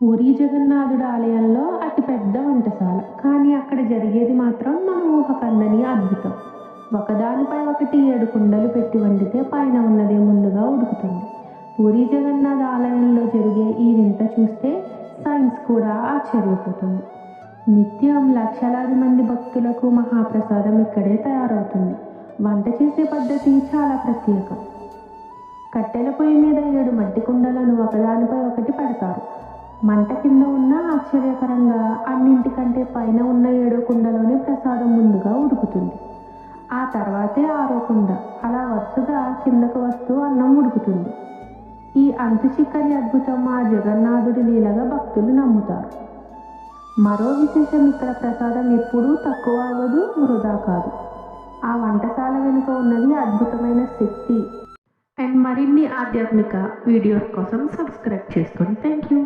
పూరీ జగన్నాథుడి ఆలయంలో అతిపెద్ద వంటశాల, కానీ అక్కడ జరిగేది మాత్రం మన ఊహకందని అద్భుతం. ఒకదానిపై ఒకటి 7 కుండలు పెట్టి వండితే పైన ఉన్నదే ముందుగా ఉడుకుతుంది. పూరీ జగన్నాథ్ ఆలయంలో జరిగే ఈ వింత చూస్తే సైన్స్ కూడా ఆశ్చర్యపోతుంది. నిత్యం లక్షలాది మంది భక్తులకు మహాప్రసాదం ఇక్కడే తయారవుతుంది. వంట చేసే పద్ధతి చాలా ప్రత్యేకం. కట్టెల పొయ్యి మీద 7 మట్టి కుండలను ఒకదానిపై ఒకటి పెడతారు. మంట కింద ఉన్న ఆశ్చర్యకరంగా అన్నింటికంటే పైన ఉన్న 7 కుండలోనే ప్రసాదం ముందుగా ఉడుకుతుంది. ఆ తర్వాతే 6వ కుండ, అలా వరుసగా కిందకు వస్తూ అన్నం ఉడుకుతుంది. ఈ అంతు చిక్కని అద్భుతం ఆ జగన్నాథుడి లీలగా భక్తులు నమ్ముతారు. మరో విశేషం, ఇక్కడ ప్రసాదం ఎప్పుడూ తక్కువ అవ్వదు, వృధా కాదు. ఆ వంటశాల వెనుక ఉన్నది అద్భుతమైన శక్తి. అండ్ మరిన్ని ఆధ్యాత్మిక వీడియోస్ కోసం సబ్స్క్రైబ్ చేసుకోండి. Thank you.